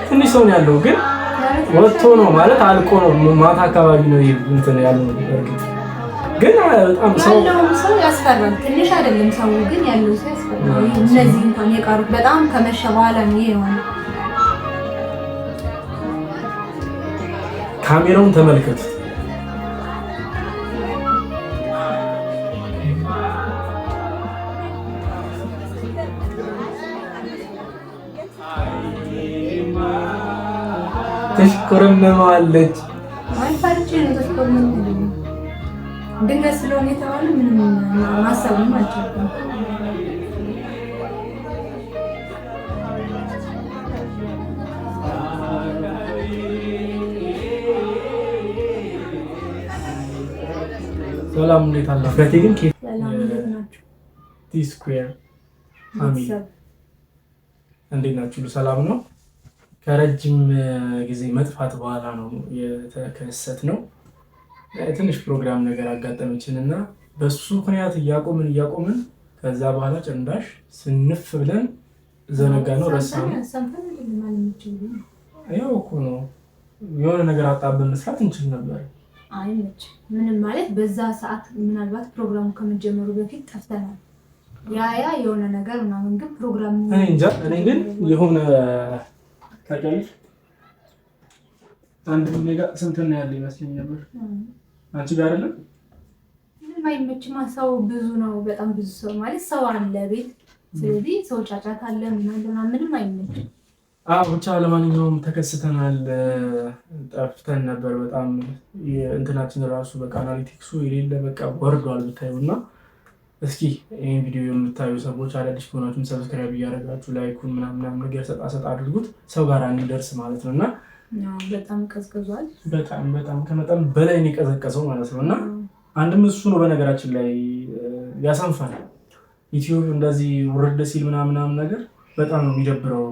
ትንሽ ሰው ያለው ግን ወጥቶ ነው ማለት አልቆ ነው ማታ አካባቢ ነው እንትን ያለው ግን በጣም ሰው ያስፈራል። ትንሽ አይደለም ሰው ግን ያለው ሰው ያስፈራል። እነዚህ እንኳን የቀሩት በጣም ከመሸ በኋላ ነው የሆነ። ካሜራውን ተመልከቱት። ተሽኮረመማለች። አይፋርጭ ነው ተሽኮረመማለች። ድንገት ስለሆነ የተባለ ምንም ማሰብም አልቻልኩም። ሰላም እንዴት አለ? ፍረቴ ግን ሰላም እንዴት ናችሁ? ቲ ስኩዌር ፋሚሊ እንዴት ናችሁ? ሰላም ነው። ከረጅም ጊዜ መጥፋት በኋላ ነው የተከሰት ነው። ትንሽ ፕሮግራም ነገር አጋጠመችንና በሱ ምክንያት እያቆምን ከዛ በኋላ ጭንዳሽ ስንፍ ብለን ዘነጋ ነው ረሳነው። ያው እኮ ነው የሆነ ነገር አጣብን መስራት እንችል ነበር። አይመች ምንም ማለት በዛ ሰዓት ምናልባት ፕሮግራሙ ከመጀመሩ በፊት ጠፍተናል። ያ የሆነ ነገር ምናምን ግን ፕሮግራሙ እኔ እንጃ። እኔ ግን የሆነ ታውቂያለሽ አንድ ሜጋ ስንት ነው ያለ ይመስለኝ ነበር። አንቺ ጋር አይደለም ምንም አይመችም። ሰው ብዙ ነው፣ በጣም ብዙ ሰው ማለት ሰው አለ ቤት። ስለዚህ ሰው ጫጫታ አለ ምንም አይመችም። ብቻ ለማንኛውም ተከስተናል። ጠፍተን ነበር በጣም እንትናችን ራሱ በቃ አናሊቲክሱ የሌለ በቃ ወርዷል ብታዩና። እስኪ ይሄን ቪዲዮ የምታዩ ሰዎች አዳዲስ ከሆናችሁ ሰብስክራይብ እያደረጋችሁ ላይኩን ምናምን ነገር ሰጣ አድርጉት፣ ሰው ጋር እንዲደርስ ማለት ነውና። በጣም ቀዝቅዟል። በጣም ከመጠን በላይ ነው የቀዘቀዘው ማለት ነውና አንድም እሱ ነው በነገራችን ላይ ያሳንፋል። ዩቲዩብ እንደዚህ ወረደ ሲል ምናምን ነገር በጣም ነው የሚደብረው።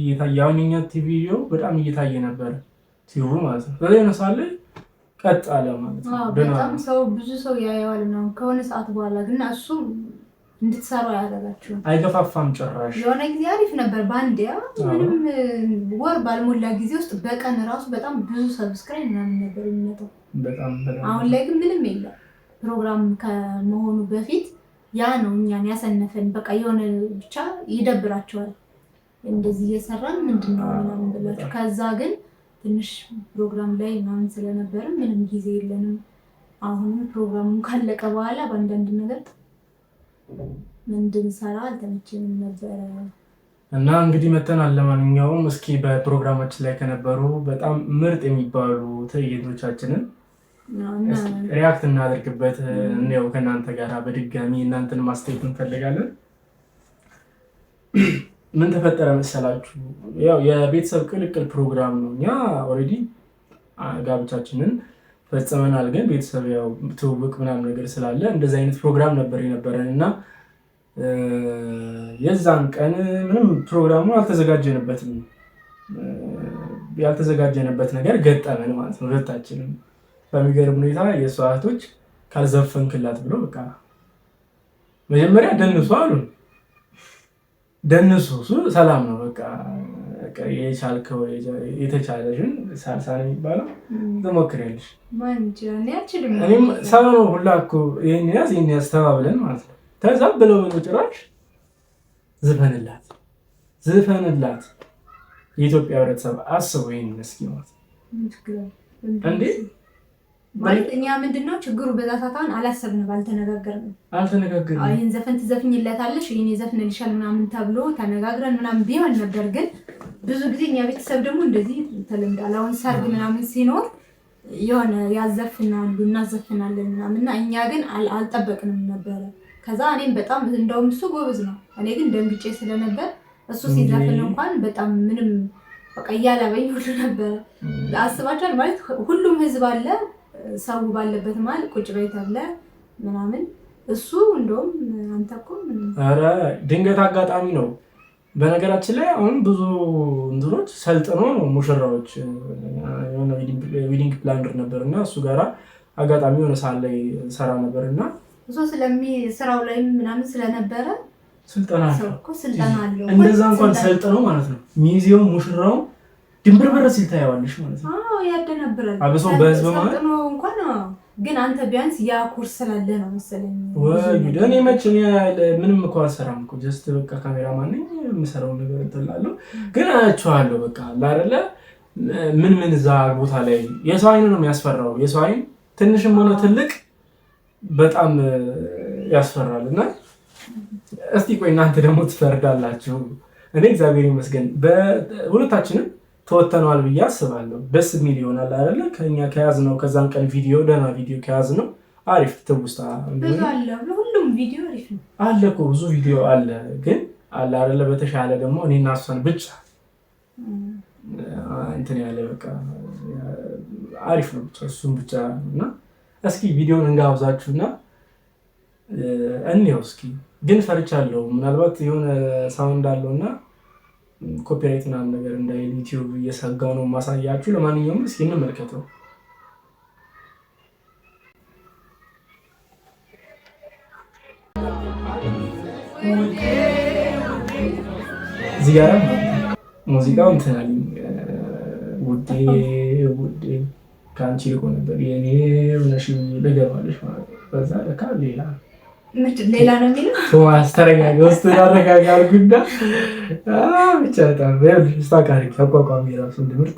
የታየኛ ቲቪ ቪዲዮ በጣም እየታየ ነበር ሲሩ ማለት ነው። ስለዚህ ነው ሳለ ቀጥ አለ ማለት ነው። በጣም ሰው ብዙ ሰው ያየዋል ነው ከሆነ ሰዓት በኋላ ግን እሱ እንድትሰሩ ያደርጋችሁ አይገፋፋም ጭራሽ። የሆነ ጊዜ አሪፍ ነበር ባንዲያ ምንም ወር ባልሞላ ጊዜ ውስጥ በቀን ራሱ በጣም ብዙ ሰብስክራይብ ምናምን ነበር የሚመጣው። በጣም አሁን ላይ ግን ምንም የለም። ፕሮግራም ከመሆኑ በፊት ያ ነው እኛን ያሰነፈን። በቃ የሆነ ብቻ ይደብራቸዋል እንደዚህ እየሰራን ምንድነው ምናምን ብላችሁ። ከዛ ግን ትንሽ ፕሮግራም ላይ ምናምን ስለነበረ ምንም ጊዜ የለንም። አሁንም ፕሮግራሙን ካለቀ በኋላ በአንዳንድ ነገር ምንድን ሰራ አልተመቸንም ነበረ እና እንግዲህ መተናል። ለማንኛውም እስኪ በፕሮግራማችን ላይ ከነበሩ በጣም ምርጥ የሚባሉ ትዕይንቶቻችንን ሪያክት እናደርግበት ነው ከእናንተ ጋር በድጋሚ እናንተን ማስተያየት እንፈልጋለን። ምን ተፈጠረ መሰላችሁ? ያው የቤተሰብ ቅልቅል ፕሮግራም ነው። እኛ ኦልሬዲ ጋብቻችንን ፈጽመናል፣ ግን ቤተሰብ ያው ትውውቅ ምናምን ነገር ስላለ እንደዚህ አይነት ፕሮግራም ነበር የነበረን እና የዛን ቀን ምንም ፕሮግራሙ አልተዘጋጀንበትም። ያልተዘጋጀንበት ነገር ገጠመን ማለት ነው ሁለታችንም። በሚገርም ሁኔታ የእሷ እህቶች ካልዘፈንክላት ብሎ በቃ መጀመሪያ ደንሱ አሉን። ደንሱ ሰላም ነው በቃ የቻልከው የተቻለሽን ሳልሳ ነው የሚባለው ትሞክሪያለሽ። እኔም ሰው ነው ሁላ እኮ ይህን ያዝ ተባብለን ማለት ነው። ከዛ ብለው ጭራሽ ዝፈንላት የኢትዮጵያ ህብረተሰብ አስቡ ይህን እስኪ ማለት እንዴ ማለት እኛ ምንድነው ችግሩ? በዛ ሰዓታን አላሰብንም፣ አልተነጋገርንም። ይሄን ዘፈን ትዘፍኝለታለሽ ይሄን ይዘፍንልሻል ምናምን ተብሎ ተነጋግረን ምናምን ቢሆን ነበር። ግን ብዙ ጊዜ እኛ ቤተሰብ ደግሞ እንደዚህ ተለምዷል። አሁን ሰርግ ምናምን ሲኖር የሆነ ያዘፍናሉ እናዘፍናለን ምናምንና እኛ ግን አልጠበቅንም ነበረ። ከዛ እኔም በጣም እንደውም እሱ ጎበዝ ነው፣ እኔ ግን ደንግጬ ስለነበር እሱ ሲዘፍን እንኳን በጣም ምንም በቃ እያላበኝ ሁሉ ነበር። አስባችኋል ማለት ሁሉም ህዝብ አለ ሰው ባለበት ማለት ቁጭ በይ ተብለ ምናምን እሱ እንደውም አንተ እኮ ኧረ ድንገት አጋጣሚ ነው። በነገራችን ላይ አሁን ብዙ እንትኖች ሰልጥኖ ነው ሙሽራዎች የሆነ ዊዲንግ ፕላነር ነበርና እሱ ጋራ አጋጣሚ የሆነ ሰዓት ላይ ሰራ ነበርና እሱ ስራው ላይ ምናምን ስለነበረ ስልጠና አለው። እንደዛ እንኳን ሰልጥነው ማለት ነው ሚዜው ሙሽራው ድንብርብር ሲል ታየዋለሽ ማለት ነው። አዎ ያደነብራል። አብሶ በህዝብ ማለት ነው እንኳን ግን አንተ ቢያንስ ያ ኮርስ ስላለ ነው መሰለኝ። እኔ መቼም ምንም እኮ አልሰራም እኮ ጀስት በቃ ካሜራማን ነኝ የምሰራው ነገር እንትላለሁ። ግን አያቸዋለሁ በቃ አይደለ ምን እዛ ቦታ ላይ የሰው አይን ነው የሚያስፈራው። የሰው አይን ትንሽም ሆነ ትልቅ በጣም ያስፈራል። እና እስቲ ቆይ እናንተ ደግሞ ትፈርዳላችሁ። እኔ እግዚአብሔር ይመስገን በሁለታችንም ተወተነዋል ብዬ አስባለሁ። ደስ የሚል ይሆናል አይደለ? ከኛ ከያዝነው ከዛን ቀን ቪዲዮ ደህና ቪዲዮ ከያዝነው አሪፍ ትውስታ ብዙ አለ። ሁሉም ቪዲዮ አሪፍ ነው አለ እኮ ብዙ ቪዲዮ አለ። ግን አለ አይደለ በተሻለ ደግሞ እኔና እሷን ብቻ እንትን ያለ በቃ አሪፍ ነው ብቻ እሱን ብቻ እና እስኪ ቪዲዮን እንጋብዛችሁና እንየው እስኪ። ግን ፈርቻለሁ ምናልባት የሆነ ሳውንድ አለውና ኮፒራይት ምናምን ነገር እንዳይል ዩቲዩብ እየሰጋው ነው ማሳያችሁ። ለማንኛውም እስኪ እንመልከተው። እዚህ ጋር ሙዚቃው እንትን አለኝ ውዴ ውዴ ከአንቺ ልቆ ነበር የኔ ሆነሽ ልገባለሽ ማለት ነው። በዛ ለካ ሌላ ነው የሚለው አስተረጋጋ ውስጥ ያረጋጋል ጉዳ ብቻ በጣም ስታካሪ አቋቋሚ ራሱ እንድምርጥ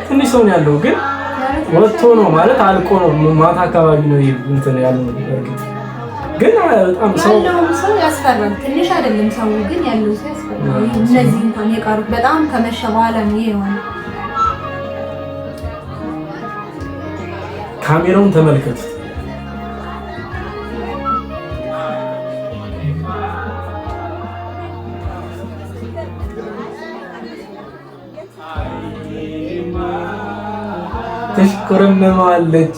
ትንሽ ሰው ያለው ግን ወጥቶ ነው ማለት አልቆ ነው። ማታ አካባቢ ነው እንትን ያለው። እርግጥ ግን በጣም ሰው ያስፈራል። ትንሽ አይደለም ሰው ግን ያለው ሰው ያስፈራል። እነዚህ እንኳን የቀሩት በጣም ከመሸ በኋላ ነው የሆነ። ካሜራውን ተመልከቱት። ተሽኮረመማለች።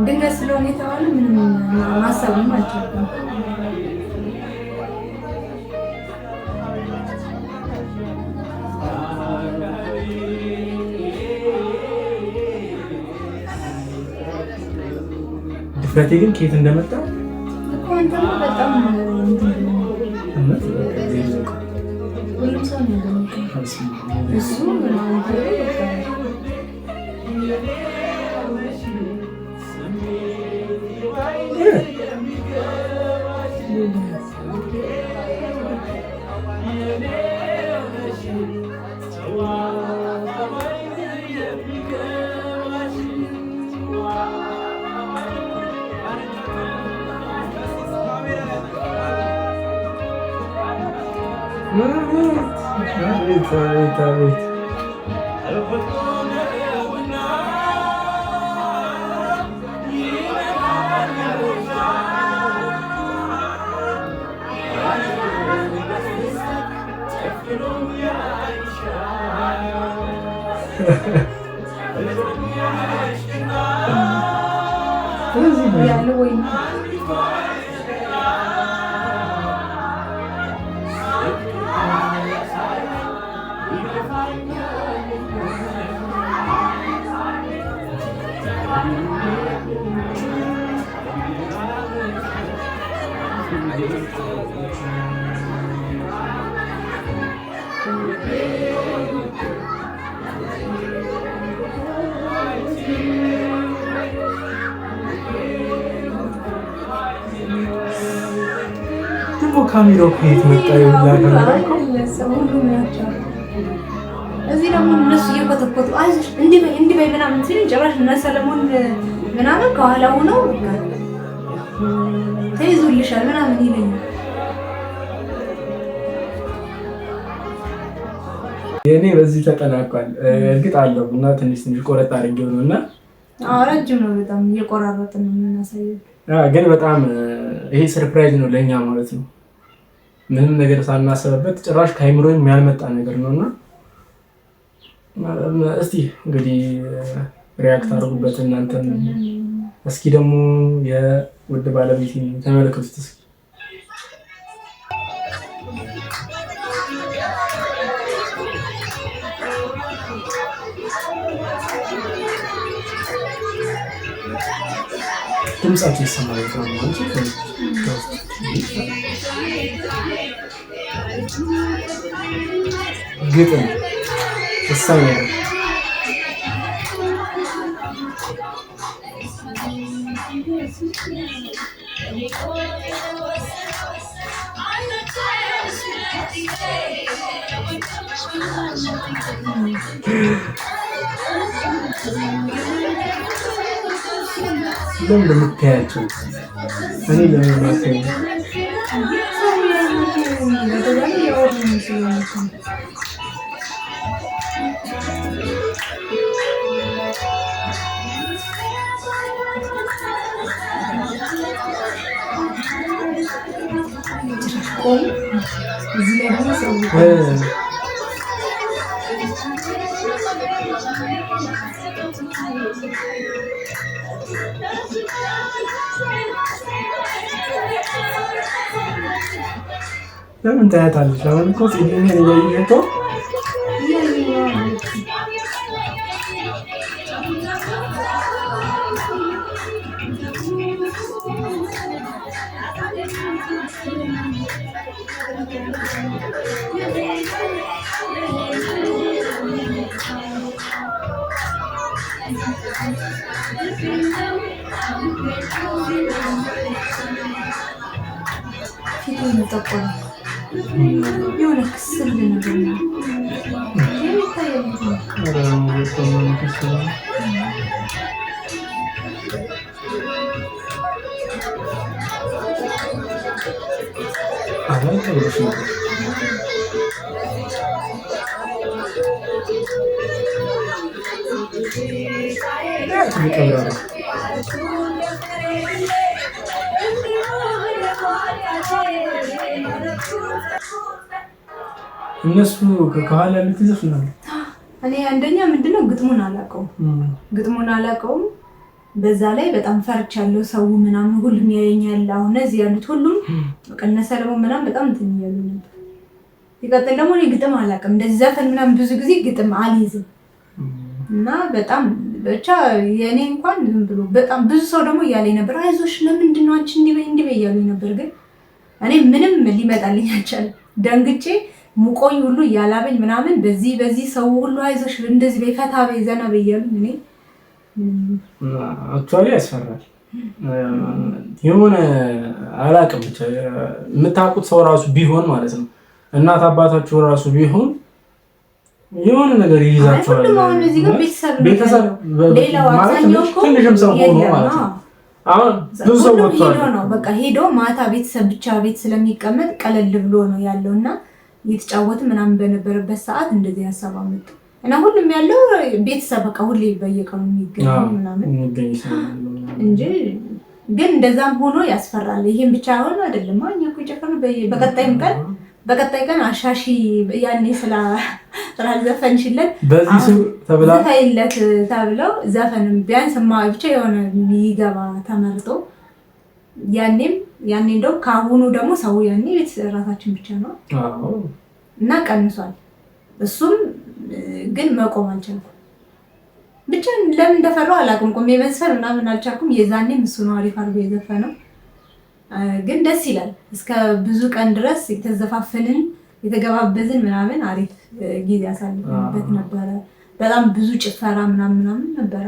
ድንገት ስለሆነ የተባለ ምንም ማሰብም አልቻልኩም። ድፍረቴ ግን ከየት እንደመጣ እኮ አንተማ በጣም ሁሉም ሰው ነው እሱ ያለው ወይ ካሜራው ከየት መጣ? እዚህ ደግሞ እነሱ እየኮተኮቱ አይዞሽ እንዲህ በይ ምናምን ሲል ጭራሽ እነ ሰለሞን ምናምን ከኋላ ሆነው ተይዞልሻል ምናምን ይለኛል። የኔ በዚህ ተጠናቋል። እርግጥ አለው እና ትንሽ ቆረጥ አድርጌው ነው እና ረጅም ነው በጣም እየቆራረጥን ነው የምናሳየው። ግን በጣም ይሄ ሰርፕራይዝ ነው ለእኛ ማለት ነው። ምንም ነገር ሳናስብበት ጭራሽ ከአይምሮዬም ያልመጣ ነገር ነውና እስቲ እንግዲህ ሪያክት አድርጉበት እናንተ። እስኪ ደግሞ የውድ ባለቤት ተመልከቱት እስኪ። ድምጻቸው ይሰማል ነው እንጂ ግጥም እሳይ ነው። ለምን እንደምታያቸው እኔ ለምን ማሰኝ ለምን ታያታለሽ? አሁን እኮ ሲዲኔ እያየህ እኮ የሆነ ክስል ነገር ነው። እነሱ ከኋላ ያሉት ይዘፍናሉ። እኔ አንደኛ ምንድነው ግጥሙን አላውቀውም። በዛ ላይ በጣም ፈርቻለሁ። ሰው ምናምን ሁሉም ያየኛል። አሁን እዚህ ያሉት ሁሉም እነ ሰለሞን ምናምን በጣም እንትን እያሉ ነበር። ሲቀጥል ደግሞ እኔ ግጥም አላውቅም። እንደዚህ ዘፈን ምናምን ብዙ ጊዜ ግጥም አልይዝም እና በጣም ብቻ የእኔ እንኳን ዝም ብሎ በጣም ብዙ ሰው ደግሞ እያለኝ ነበር፣ አይዞሽ ለምንድን ነው አንቺ እንዲህ በይ እያሉኝ ነበር። ግን እኔ ምንም ሊመጣልኝ አልቻለም። ደንግጬ ሙቆኝ ሁሉ እያላበኝ ምናምን በዚህ ሰው ሁሉ አይዞሽ እንደዚህ በይ ፈታ በይ ዘና በይ እያሉኝ እኔ አክቹዋሊ ያስፈራል። የሆነ አላውቅም ብቻ የምታውቁት ሰው ራሱ ቢሆን ማለት ነው እናት አባታችሁ ራሱ ቢሆን የሆነ ነገር ይይዛቸዋል። ቤተሰብ ትንሽም ሰው ሆኖ ማለት ነው። አሁን ብዙ ሰው ነው በቃ ሄዶ ማታ ቤተሰብ ብቻ ቤት ስለሚቀመጥ ቀለል ብሎ ነው ያለው እና እየተጫወትን ምናምን በነበረበት ሰዓት እንደዚህ ሀሳብ አመጡ እና ሁሉም ያለው ቤተሰብ በቃ ሁሌ በየቀኑ የሚገኝ ምናምን እንጂ ግን እንደዛም ሆኖ ያስፈራል። ይሄን ብቻ ሆኖ አይደለም እኛ እኮ ጨፈኑ በቀጣይ ቀን አሻሺ ያኔ ስላልዘፈንሽለት በዚህ ስም ተብላለት ተብለው ዘፈንም ቢያንስ ብቻ የሆነ የሚገባ ተመርጦ ያኔ እንደው ካሁኑ ደግሞ ሰው ያኔ ቤት ራሳችን ብቻ ነው እና ቀንሷል። እሱም ግን መቆም አልቻልኩም። ብቻ ለምን እንደፈራው አላውቅም። ቆሜ መዝፈን ምናምን አልቻልኩም። የዛኔም እሱ ነው አሪፍ አድርጎ የዘፈነው። ግን ደስ ይላል። እስከ ብዙ ቀን ድረስ የተዘፋፈንን የተገባበዝን ምናምን አሪፍ ጊዜ ያሳልፍንበት ነበረ። በጣም ብዙ ጭፈራ ምናምን ነበረ።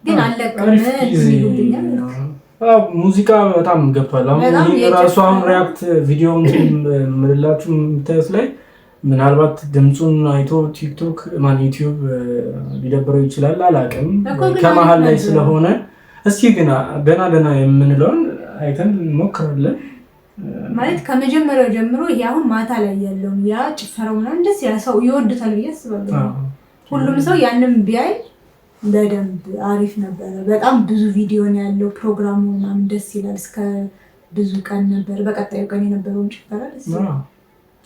ግን አለቀም ይሉኛል። ሙዚቃ በጣም ገብቷል። አሁን ራሱ አሁን ሪያክት ቪዲዮውን ምንላችሁ የምታዩት ላይ ምናልባት ድምፁን አይቶ ቲክቶክ ዩቲዩብ ሊደብረው ይችላል፣ አላውቅም ከመሀል ላይ ስለሆነ እስኪ ግን ደህና የምንለውን አይተን እንሞክራለን። ማለት ከመጀመሪያው ጀምሮ ያሁን ማታ ላይ ያለው ያ ጭፈራው ምናምን ደስ ያ ሰው ይወዱታል ብዬ አስባለሁ። ሁሉም ሰው ያንን ቢያይ በደንብ አሪፍ ነበረ። በጣም ብዙ ቪዲዮ ነው ያለው። ፕሮግራሙ ምናምን ደስ ይላል። እስከ ብዙ ቀን ነበር። በቀጣዩ ቀን የነበረውን ጭፈራ ደስ ይላል።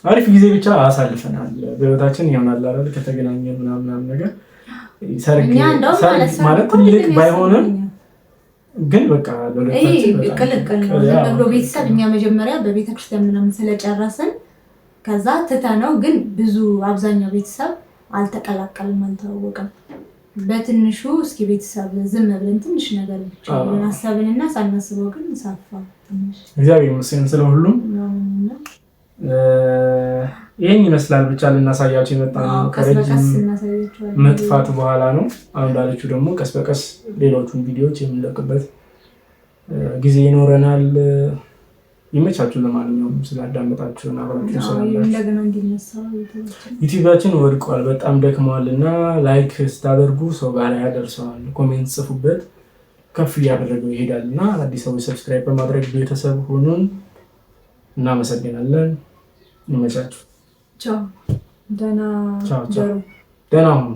አሪፍ ጊዜ ብቻ አሳልፈናል በህይወታችን ይሆናል አይደል? ከተገናኘን ምናምን ነገር ሰርግ ማለት ትልቅ ባይሆንም ግን በቃ ቅልቅል ነው ለብሎ ቤተሰብ እኛ መጀመሪያ በቤተክርስቲያን ምናምን ስለጨረስን ከዛ ትተነው ግን ብዙ አብዛኛው ቤተሰብ አልተቀላቀልም አልተዋወቀም። በትንሹ እስኪ ቤተሰብ ዝም ብለን ትንሽ ነገር ብቻ አሰብንና ሳናስበው ግን ሰፋ ትንሽ። እግዚአብሔር ይመስገን ስለሁሉም። ይሄን ይመስላል ብቻ ልናሳያችሁ የመጣነው ከረጅም መጥፋት በኋላ ነው። አሁን እንዳለችው ደግሞ ቀስ በቀስ ሌሎቹን ቪዲዮዎች የምንለቅበት ጊዜ ይኖረናል። ይመቻችሁ። ለማንኛውም ስላዳመጣችሁን አብራችሁ ስላላችሁ ዩቲዩባችን ወድቋል፣ በጣም ደክመዋል እና ላይክ ስታደርጉ ሰው ጋር ያደርሰዋል። ኮሜንት ጽፉበት፣ ከፍ እያደረገው ይሄዳል እና አዲስ ሰዎች ሰብስክራይብ በማድረግ ቤተሰብ ሆኑን። እናመሰግናለን። ይመቻችሁ። ቻው። ደህና ሁኑ።